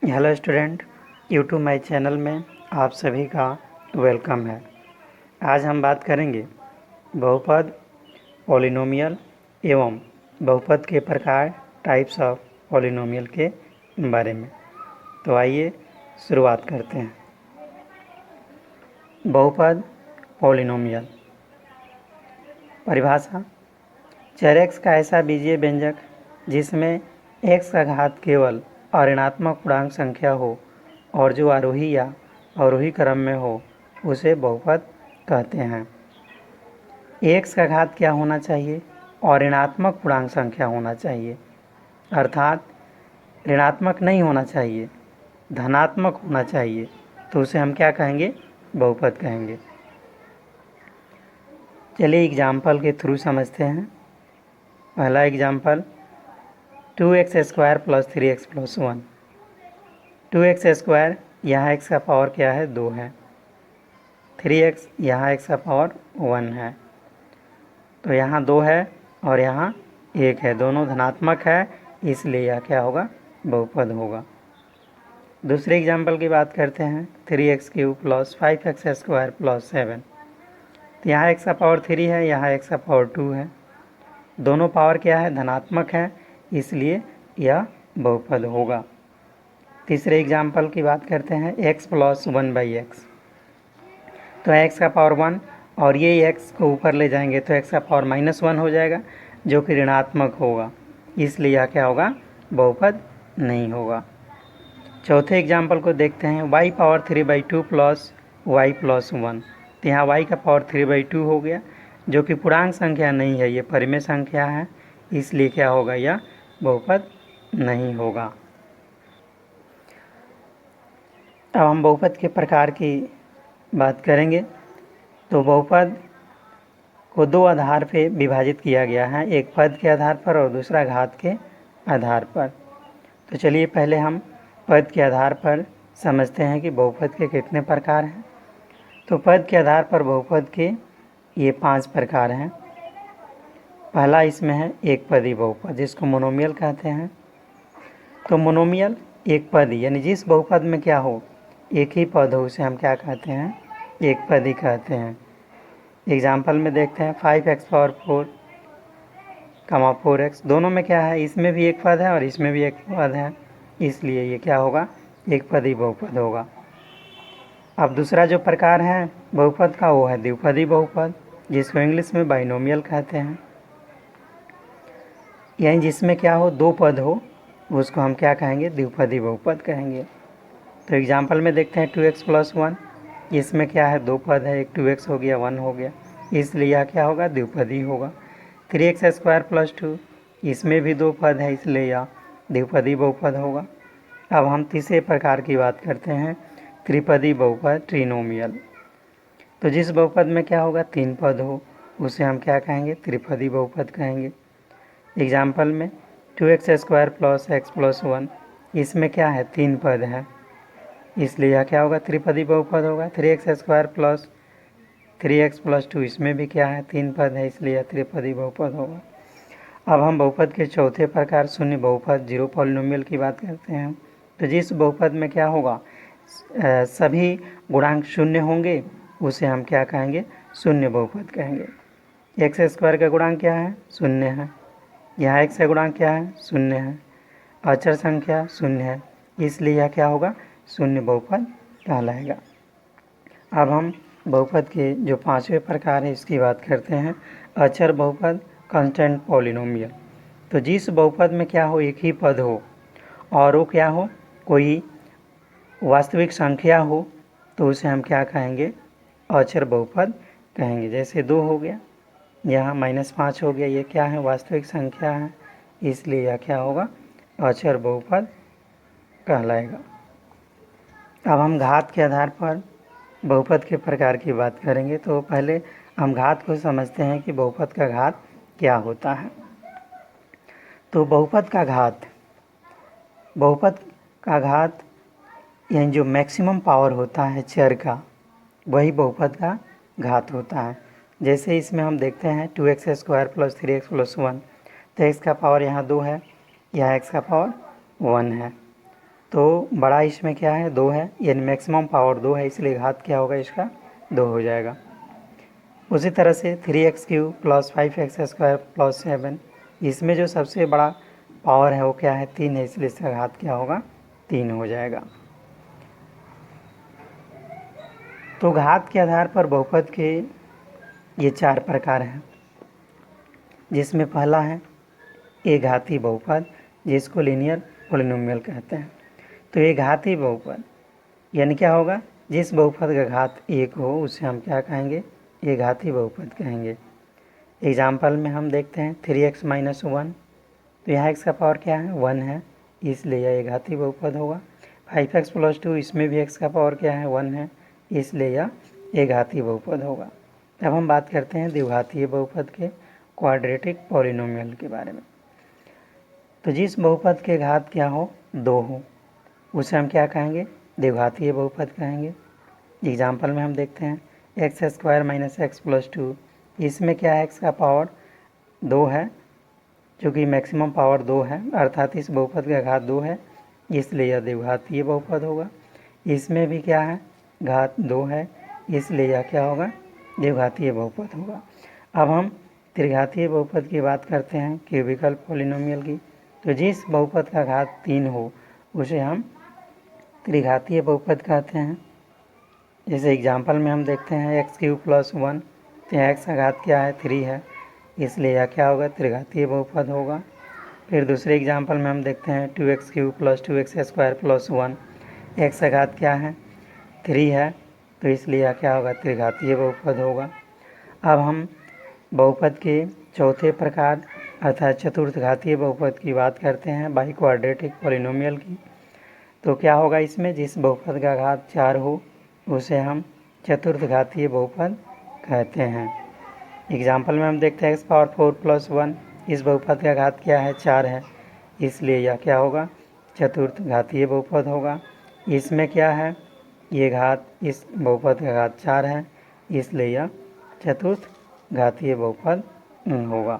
Hello student, YouTube my channel में आप सभी का वेलकम है। आज हम बात करेंगे बहुपद, पॉलिनोमियल एवं बहुपद के प्रकार, टाइप्स ऑफ पॉलिनोमियल के बारे में। तो आइए शुरुआत करते हैं। बहुपद, पॉलिनोमियल। परिभाषा: चर x का ऐसा बीजीय व्यंजक जिसमें x का घात केवल अऋणात्मक पूर्णांक संख्या हो और जो आरोही या अवरोही क्रम में हो उसे बहुपद कहते हैं। x का घात क्या होना चाहिए? अऋणात्मक पूर्णांक संख्या होना चाहिए, अर्थात ऋणात्मक नहीं होना चाहिए, धनात्मक होना चाहिए। तो उसे हम क्या कहेंगे? बहुपद कहेंगे। चलिए एग्जाम्पल के थ्रू समझते हैं। पहला एग्जाम्पल 2x² + 3x + 1। 2x², यहाँ x का पावर क्या है? 2 है। 3x, यहाँ x का पावर 1 है। तो यहाँ 2 है और यहाँ 1 है, दोनों धनात्मक है, इसलिए यह क्या होगा? बहुपद होगा। दूसरे एग्जाम्पल की बात करते हैं। 3x³ + 5x² + 7। तो यहाँ x का पावर 3 है, यहाँ x का पावर 2 है, दोनों पावर क्या है? धनात्मक है, इसलिए यह बहुपद होगा। तीसरे एग्जाम्पल की बात करते हैं। x + 1/x। तो x का पावर 1 और ये x को ऊपर ले जाएंगे तो x का पावर -1 हो जाएगा, जो कि ऋणात्मक होगा, इसलिए यह क्या होगा? बहुपद नहीं होगा। चौथे एग्जाम्पल को देखते हैं। y power 3/2 + y + 1। तो यहाँ y का पावर 3/2 हो गया, जो कि पूर्णांक संख्या नहीं है, ये परिमेय संख्या है, इसलिए क्या होगा? यह बहुपद नहीं होगा। अब हम बहुपद के प्रकार की बात करेंगे। तो बहुपद को दो आधार पे विभाजित किया गया है, एक पद के आधार पर और दूसरा घात के आधार पर। तो चलिए पहले हम पद के आधार पर समझते हैं कि बहुपद के कितने प्रकार हैं। तो पद के आधार पर बहुपद के ये 5 प्रकार हैं। पहला इसमें है एक पदी बहुपद, जिसको मोनोमियल कहते हैं। तो मोनोमियल एक पदी, यानी जिस बहुपद में क्या हो? एक ही पद हो, उसे हम क्या कहते हैं? एक पदी कहते हैं। एग्जाम्पल में देखते हैं। 5x⁴ 4x, दोनों में क्या है? इसमें भी एक पद है और इसमें भी एक पद है, इसलिए ये क्या होगा? एक पदी बहुपद होगा। अब दूसरा जो प्रकार है बहुपद का, वो है द्विपदी बहुपद, जिसको इंग्लिश में बाइनोमियल कहते हैं। यानी जिसमें क्या हो? दो पद हो, उसको हम क्या कहेंगे? द्विपदी बहुपद कहेंगे। तो एग्जाम्पल में देखते हैं। 2x + 1, इसमें क्या है? दो पद है, एक 2x हो गया, 1 हो गया, इसलिए यह क्या होगा? द्विपदी होगा। 3x² + 2, इसमें भी दो पद है, इसलिए यह द्विपदी बहुपद होगा। अब हम तीसरे प्रकार की बात करते हैं, त्रिपदी बहुपद, ट्रिनोमियल। तो जिस बहुपद में क्या होगा? 3 पद हो, उसे हम क्या कहेंगे? त्रिपदी बहुपद कहेंगे। एग्जाम्पल में 2x² + x + 1, इसमें क्या है? 3 पद है, इसलिए यह क्या होगा? त्रिपदी बहुपद होगा। 3x² + 3x + 2, इसमें भी क्या है? 3 पद है, इसलिए यह त्रिपदी बहुपद होगा। अब हम बहुपद के चौथे प्रकार शून्य बहुपद, जीरो पॉलिनोमियल की बात करते हैं। तो जिस बहुपद में क्या होगा? सभी गुणांक शून्य होंगे, उसे हम क्या कहेंगे? शून्य बहुपद कहेंगे। x² का गुणांक क्या है? शून्य है। यहाँ x का गुणांक क्या है? शून्य है। अचर संख्या शून्य है, इसलिए यह क्या होगा? शून्य बहुपद कहलाएगा। अब हम बहुपद के जो 5वें प्रकार है इसकी बात करते हैं। अचर बहुपद, कांस्टेंट पॉलिनोमियल। तो जिस बहुपद में क्या हो? एक ही पद हो और वो क्या हो? कोई वास्तविक संख्या हो, तो उसे हम क्या कहेंगे? अचर बहुपद कहेंगे। जैसे 2 हो गया, यहाँ -5 हो गया, ये क्या है? वास्तविक संख्या है, इसलिए यह क्या होगा? अचर बहुपद कहलाएगा। अब हम घात के आधार पर बहुपद के प्रकार की बात करेंगे। तो पहले हम घात को समझते हैं कि बहुपद का घात क्या होता है। तो बहुपद का घात यानी जो मैक्सिमम पावर होता है चर का, वही बहुपद का घात होता है। जैसे इसमें हम देखते हैं 2x² + 3x + 1, तो x का पावर यहाँ 2 है, यहाँ x का पावर 1 है। तो बड़ा इसमें क्या है 2 है, यानी मैक्सिमम पावर 2 है, इसलिए घात क्या होगा इसका 2 हो जाएगा। उसी तरह से 3x³ + 5x² + 7, इसमें जो सबसे बड़ा पावर है वो क्या है 3 है, इसलिए इसका घात क्या होगा 3 हो जाएगा। तो घात के आधार पर बहुपद के ये 4 प्रकार हैं, जिसमें पहला है एक घातीय बहुपद, जिसको लीनियर पॉलिनोमियल कहते हैं। तो ये घातीय बहुपद यानी क्या होगा, जिस बहुपद का घात 1 हो उसे हम क्या कहेंगे, ये घातीय बहुपद कहेंगे। एग्जाम्पल में हम देखते हैं 3x - 1, तो यहाँ x का पावर क्या है 1 है, इसलिए यह घातीय बहुपद होगा। 5x + 2, इसमें भी x का पावर क्या है 1 है, इसलिए यह घातीय बहुपद होगा। अब हम बात करते हैं द्विघातीय बहुपद के, क्वाड्रेटिक पॉलिनोमियल के बारे में। तो जिस बहुपद के घात क्या हो 2 हो उसे हम क्या कहेंगे, द्विघातीय बहुपद कहेंगे। एग्जाम्पल में हम देखते हैं x² - x + 2, इसमें क्या है x का पावर 2 है, चूँकि मैक्सिमम पावर 2 है, अर्थात इस बहुपद का घात 2 है, इसलिए यह द्विघातीय बहुपद होगा। इसमें भी क्या है घात 2 है, इसलिए यह क्या होगा द्विघातीय बहुपद होगा। अब हम त्रिघातीय बहुपद की बात करते हैं, क्यूबिकल पॉलिनोमियल की। तो जिस बहुपद का घात 3 हो उसे हम त्रिघातीय बहुपद कहते हैं। जैसे एग्जाम्पल में हम देखते हैं x³ + 1, तो यहाँ x का घात क्या है 3 है, इसलिए यह क्या होगा त्रिघातीय बहुपद होगा। फिर दूसरे एग्जाम्पल में हम देखते हैं 2x³ + 2x² + 1, x का घात क्या है 3 है, तो इसलिए यह क्या होगा त्रिघातीय बहुपद होगा। अब हम बहुपद के चौथे प्रकार अर्थात चतुर्थ घातीय बहुपद की बात करते हैं, बाई क्वाड्रेटिक पॉलिनोमियल की। तो क्या होगा इसमें, जिस बहुपद का घात 4 हो उसे हम चतुर्थ घातीय बहुपद कहते हैं। एग्जाम्पल में हम देखते हैं x⁴ + 1, इस बहुपद का घात क्या है 4 है, इसलिए यह क्या होगा चतुर्थ घातीय बहुपद होगा। इसमें क्या है ये घात, इस बहुपद का घात 4 है, इसलिए यह चतुर्थ घातीय बहुपद होगा।